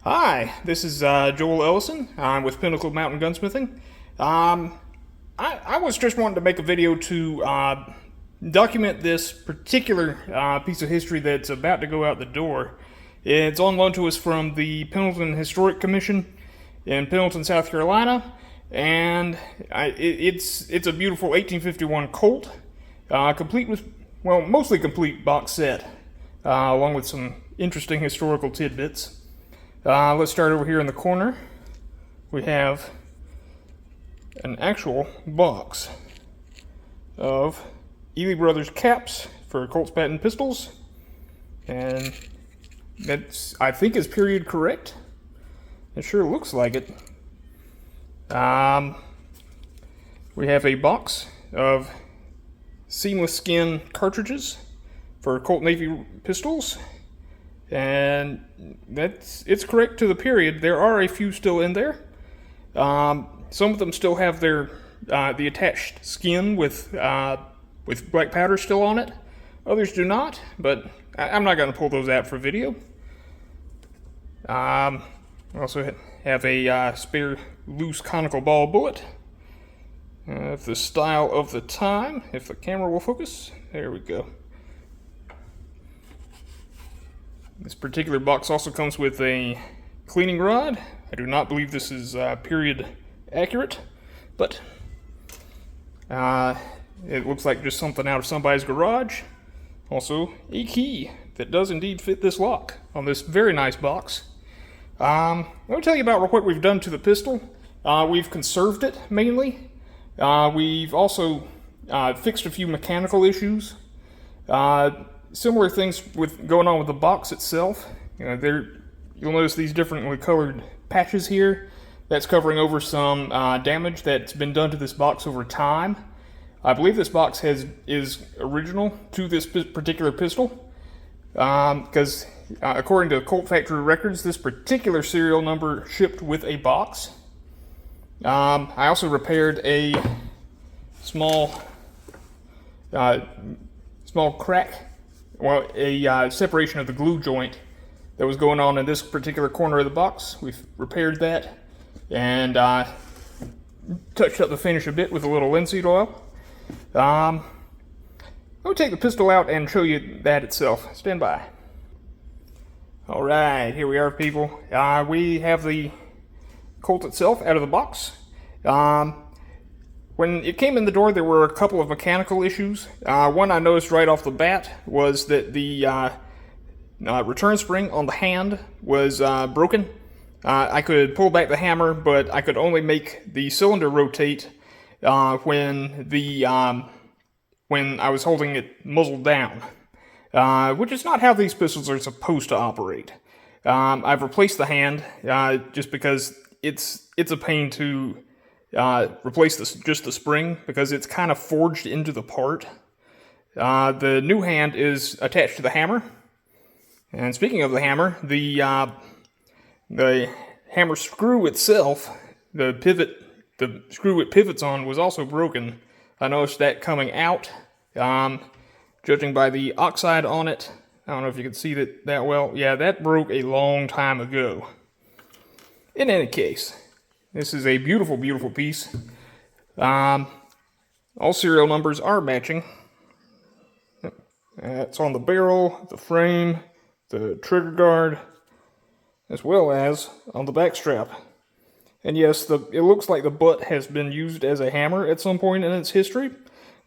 Hi, this is Joel Ellison. I'm with Pinnacle Mountain Gunsmithing. I was just wanting to make a video to document this particular piece of history that's about to go out the door. It's on loan to us from the Pendleton Historic Commission in Pendleton, South Carolina, and it's a beautiful 1851 Colt, complete with, well, mostly complete box set, along with some interesting historical tidbits. Let's start over here in the corner. We have an actual box of Ely Brothers caps for Colt's patent pistols, and that's, I think, is period correct. It sure looks like it. We have a box of seamless skin cartridges for Colt Navy pistols, and it's correct to the period. There are a few still in there. Some of them still have their the attached skin with black powder still on it. Others do not, but I'm not going to pull those out for video. We also have a spare loose conical ball bullet. The style of the time, if the camera will focus. There we go. This particular box also comes with a cleaning rod. I do not believe this is period accurate, but it looks like just something out of somebody's garage. Also, a key that does indeed fit this lock on this very nice box. Let me tell you about what we've done to the pistol. We've conserved it, mainly. We've also fixed a few mechanical issues. Similar things with going on with the box itself. You'll notice these differently colored patches here. That's covering over some damage that's been done to this box over time. I believe this box is original to this particular pistol, because according to Colt factory records, this particular serial number shipped with a box. I also repaired a small crack. Well, a separation of the glue joint that was going on in this particular corner of the box. We've repaired that and touched up the finish a bit with a little linseed oil. I'll take the pistol out and show you that itself. Stand by. Alright, here we are, people. We have the Colt itself out of the box. When it came in the door, there were a couple of mechanical issues. One I noticed right off the bat was that the return spring on the hand was broken. I could pull back the hammer, but I could only make the cylinder rotate when I was holding it muzzled down, which is not how these pistols are supposed to operate. I've replaced the hand just because it's a pain to replace just the spring, because it's kind of forged into the part. The new hand is attached to the hammer. And speaking of the hammer, the hammer screw itself, the screw it pivots on, was also broken. I noticed that coming out. Judging by the oxide on it, I don't know if you can see that well. Yeah, that broke a long time ago. In any case, this is a beautiful, beautiful piece. All serial numbers are matching. It's on the barrel, the frame, the trigger guard, as well as on the back strap. And yes, it looks like the butt has been used as a hammer at some point in its history,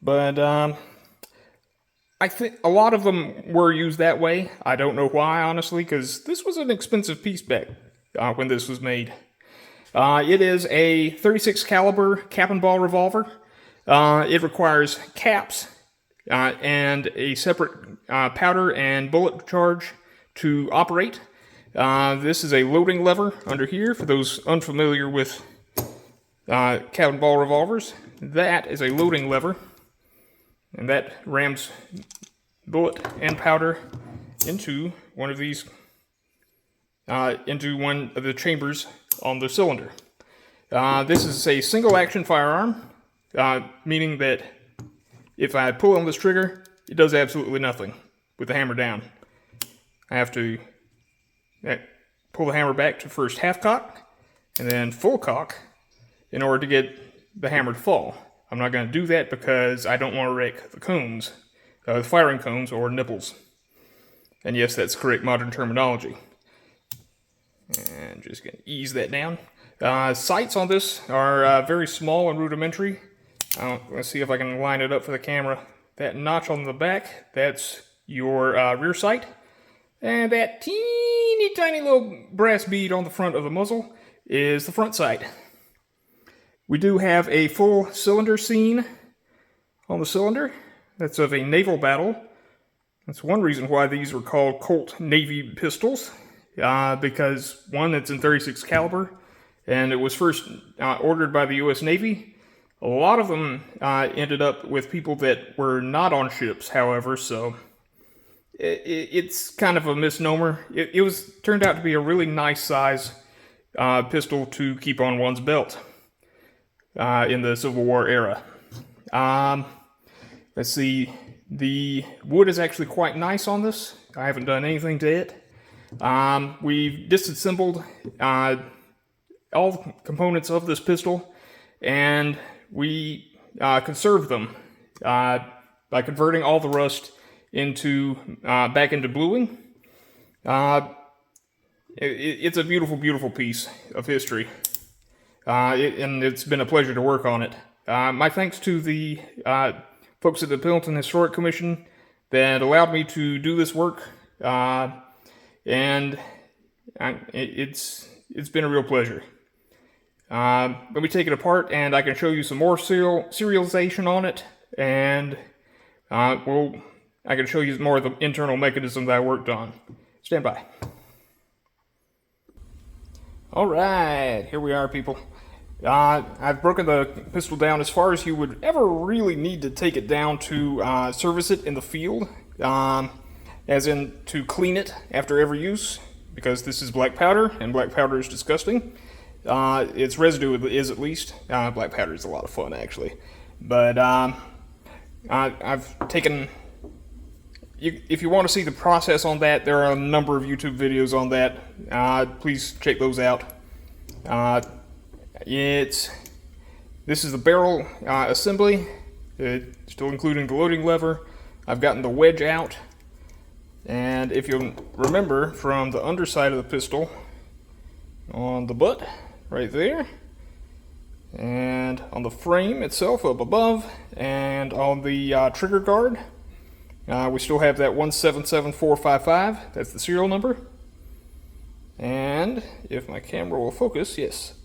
but I think a lot of them were used that way. I don't know why, honestly, because this was an expensive piece back when this was made. It is a 36 caliber cap and ball revolver. It requires caps and a separate powder and bullet charge to operate. This is a loading lever under here for those unfamiliar with cap and ball revolvers. That is a loading lever, and that rams bullet and powder into one of these, into one of the chambers on the cylinder. This is a single action firearm, meaning that if I pull on this trigger, it does absolutely nothing with the hammer down. I have to pull the hammer back to first half cock and then full cock in order to get the hammer to fall. I'm not going to do that because I don't want to wreck the cones, the firing cones or nipples. And yes, that's correct modern terminology. And just going to ease that down. Sights on this are very small and rudimentary. Let's see if I can line it up for the camera. That notch on the back, that's your rear sight. And that teeny tiny little brass bead on the front of the muzzle is the front sight. We do have a full cylinder scene on the cylinder. That's of a naval battle. That's one reason why these were called Colt Navy pistols. Because one, it's in .36 caliber, and it was first ordered by the U.S. Navy. A lot of them ended up with people that were not on ships, however, so it's kind of a misnomer. It turned out to be a really nice size pistol to keep on one's belt in the Civil War era. Let's see, the wood is actually quite nice on this. I haven't done anything to it. We've disassembled all the components of this pistol, and we conserved them by converting all the rust back into bluing. It's a beautiful, beautiful piece of history, and it's been a pleasure to work on it. My thanks to the folks at the Pendleton Historic Commission that allowed me to do this work, and it's been a real pleasure. Let me take it apart, and I can show you some more serialization on it, and I can show you more of the internal mechanism that I worked on. Stand by. Alright, here we are, people. I've broken the pistol down as far as you would ever really need to take it down to service it in the field, as in to clean it after every use, because this is black powder, and black powder is disgusting. Its residue is, at least. Black powder is a lot of fun, actually. But I've taken... If you want to see the process on that, there are a number of YouTube videos on that. Please check those out. This is the barrel assembly, still including the loading lever. I've gotten the wedge out. And if you'll remember from the underside of the pistol, on the butt, right there, and on the frame itself up above, and on the trigger guard, we still have that 177455, that's the serial number. And if my camera will focus, yes,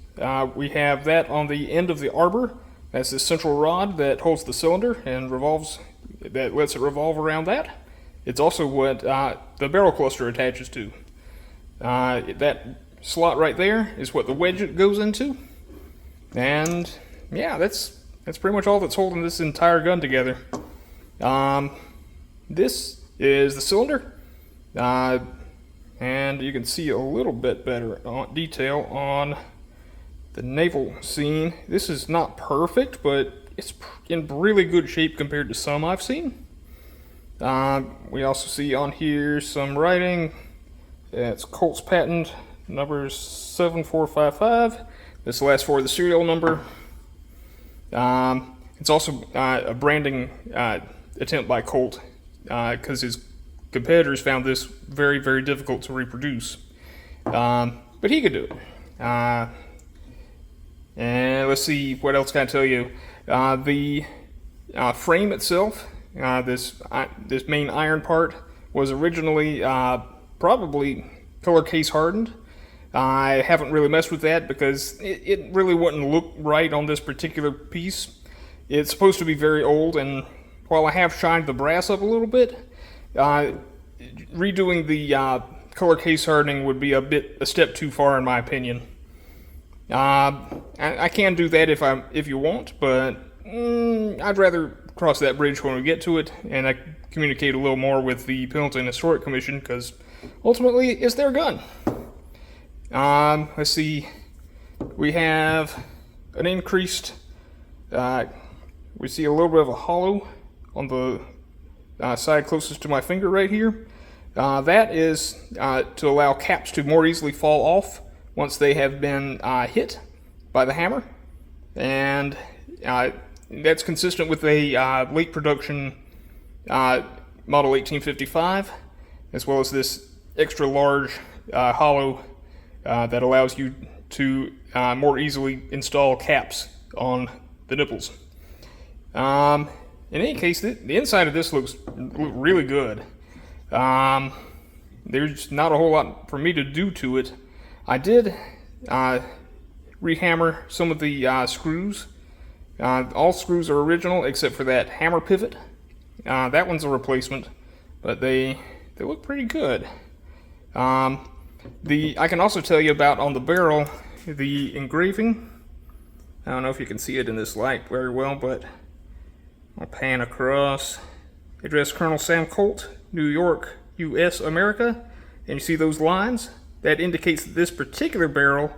we have that on the end of the arbor. That's the central rod that holds the cylinder and that lets it revolve around that. It's also what the barrel cluster attaches to. That slot right there is what the wedge goes into. And yeah, that's pretty much all that's holding this entire gun together. This is the cylinder, and you can see a little bit better detail on the naval scene. This is not perfect, but it's in really good shape compared to some I've seen. We also see on here some writing. It's Colt's patent number 7455. This last for the serial number. It's also a branding attempt by Colt, because his competitors found this very, very difficult to reproduce. But he could do it. And let's see, what else can I tell you? The frame itself, this main iron part, was originally probably color case hardened. I haven't really messed with that because it really wouldn't look right on this particular piece. It's supposed to be very old, and while I have shined the brass up a little bit, redoing the color case hardening would be a step too far in my opinion. I can do that if you want, but I'd rather cross that bridge when we get to it, and I communicate a little more with the Pendleton Historic Commission, because ultimately it's their gun. Let's see, we have an increased, we see a little bit of a hollow on the side closest to my finger right here. That is to allow caps to more easily fall off once they have been hit by the hammer, and that's consistent with a late production Model 1855, as well as this extra large hollow that allows you to more easily install caps on the nipples. In any case, the inside of this looks really good. There's not a whole lot for me to do to it. I did rehammer some of the screws. All screws are original except for that hammer pivot. That one's a replacement, but they look pretty good. I can also tell you about on the barrel, the engraving. I don't know if you can see it in this light very well, but I'll pan across. Address Colonel Sam Colt, New York, U.S. America. And you see those lines? That indicates that this particular barrel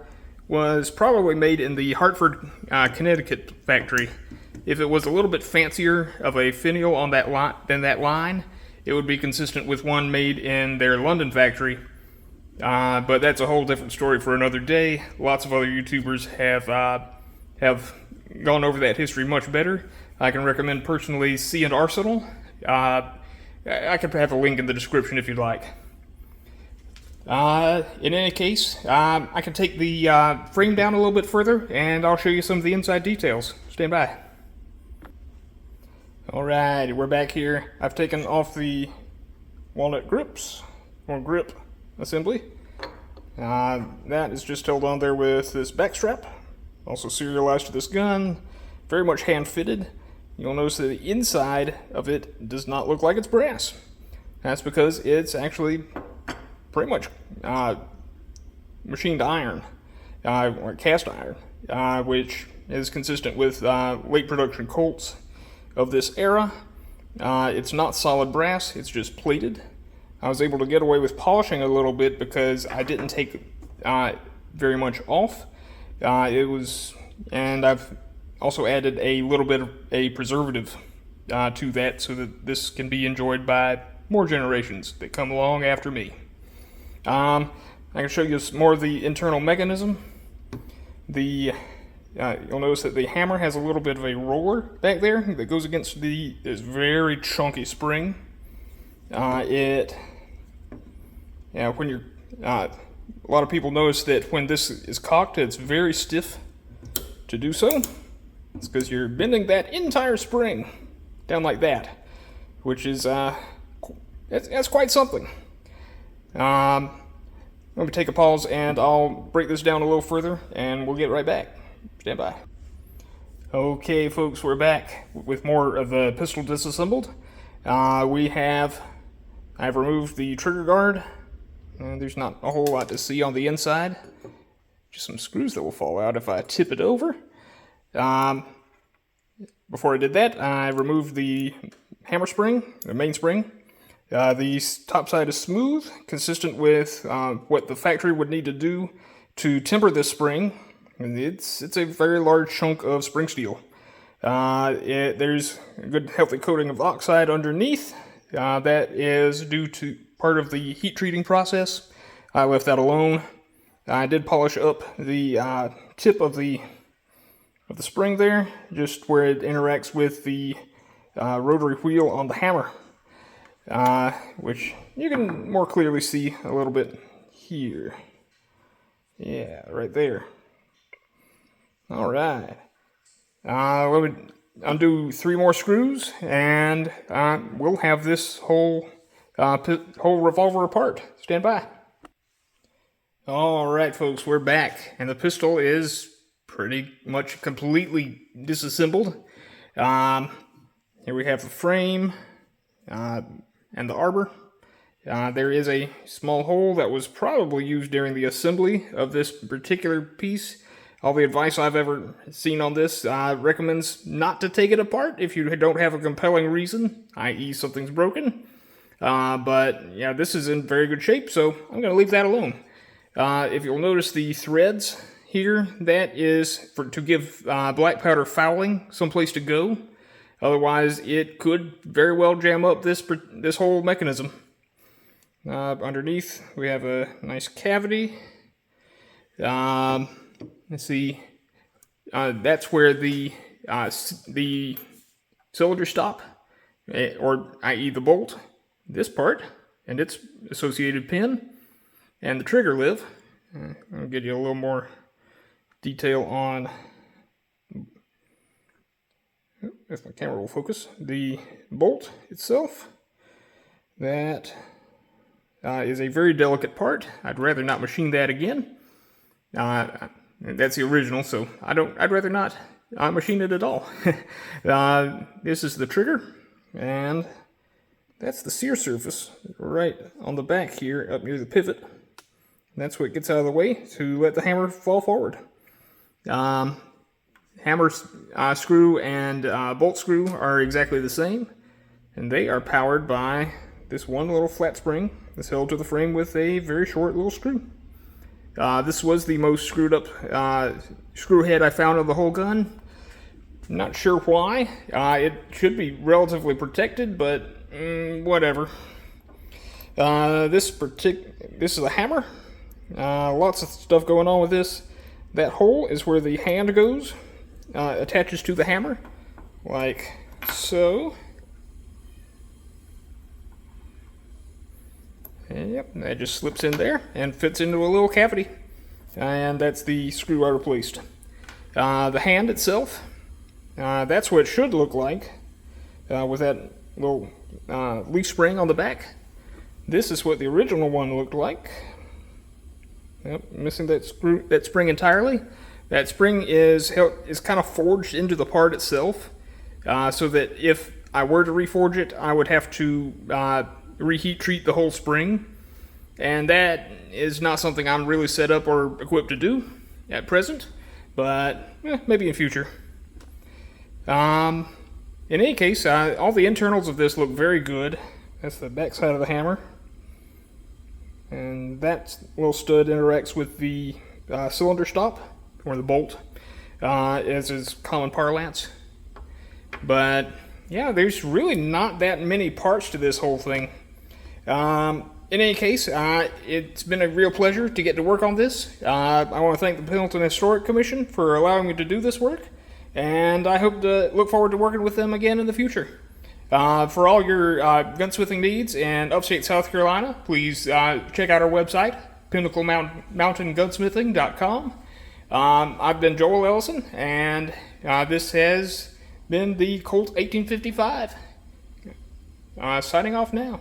was probably made in the Hartford, Connecticut factory. If it was a little bit fancier of a finial on that than that line, it would be consistent with one made in their London factory. But that's a whole different story for another day. Lots of other YouTubers have gone over that history much better. I can recommend personally C and Arsenal. I could have a link in the description if you'd like. In any case, I can take the frame down a little bit further, and I'll show you some of the inside details. Stand by. Alright, we're back here. I've taken off the walnut grips, or grip assembly. That is just held on there with this back strap, also serialized to this gun, very much hand-fitted. You'll notice that the inside of it does not look like it's brass. That's because it's actually pretty much machined iron, or cast iron, which is consistent with late production Colts of this era. It's not solid brass, it's just plated. I was able to get away with polishing a little bit because I didn't take very much off. And I've also added a little bit of a preservative to that so that this can be enjoyed by more generations that come along after me. I can show you more of the internal mechanism. You'll notice that the hammer has a little bit of a roller back there that goes against this very chunky spring. A lot of people notice that when this is cocked, it's very stiff to do so. It's because you're bending that entire spring down like that, which is that's quite something. Let me take a pause and I'll break this down a little further and we'll get right back. Stand by. Okay, folks, we're back with more of the pistol disassembled. I've removed the trigger guard. There's not a whole lot to see on the inside. Just some screws that will fall out if I tip it over. Before I did that, I removed the hammer spring, the main spring. The top side is smooth, consistent with what the factory would need to do to timber this spring. And it's a very large chunk of spring steel. There's a good healthy coating of oxide underneath. That is due to part of the heat treating process. I left that alone. I did polish up the tip of the spring there, just where it interacts with the rotary wheel on the hammer, which you can more clearly see a little bit here. Yeah, right there. All right. Let me undo 3 more screws, and we'll have this whole revolver apart. Stand by. All right, folks, we're back, and the pistol is pretty much completely disassembled. Here we have the frame and the arbor. There is a small hole that was probably used during the assembly of this particular piece. All the advice I've ever seen on this recommends not to take it apart if you don't have a compelling reason, i.e. something's broken. But yeah, this is in very good shape, so I'm going to leave that alone. If you'll notice the threads here, that is to give black powder fouling someplace to go. Otherwise, it could very well jam up this whole mechanism. Underneath, we have a nice cavity. Let's see. That's where the cylinder stop, or i.e. the bolt, this part, and its associated pin, and the trigger live. I'll give you a little more detail on, if my camera will focus, the bolt itself. That is a very delicate part. I'd rather not machine that again. That's the original, so I'd rather not machine it at all. This is the trigger, and that's the sear surface right on the back here up near the pivot. That's what gets out of the way to let the hammer fall forward. Hammer screw and bolt screw are exactly the same, and they are powered by this one little flat spring that's held to the frame with a very short little screw. This was the most screwed up screw head I found of the whole gun. Not sure why. It should be relatively protected, but whatever. This is a hammer. Lots of stuff going on with this. That hole is where the hand goes, attaches to the hammer, like so. And yep, that just slips in there and fits into a little cavity. And that's the screw I replaced. The hand itself, that's what it should look like, with that little leaf spring on the back. This is what the original one looked like. Yep, missing that spring entirely. That spring is kind of forged into the part itself, so that if I were to reforge it, I would have to reheat treat the whole spring, and that is not something I'm really set up or equipped to do at present, but maybe in future. In any case, all the internals of this look very good. That's the back side of the hammer, and that little stud interacts with the cylinder stop, or the bolt, as is common parlance. But yeah, there's really not that many parts to this whole thing. In any case, it's been a real pleasure to get to work on this. I want to thank the Pendleton Historic Commission for allowing me to do this work, and I hope to look forward to working with them again in the future. For all your gunsmithing needs in upstate South Carolina, please check out our website, Pinnacle Mountain Gunsmithing.com. I've been Joel Ellison, and this has been the Colt 1855. Signing off now.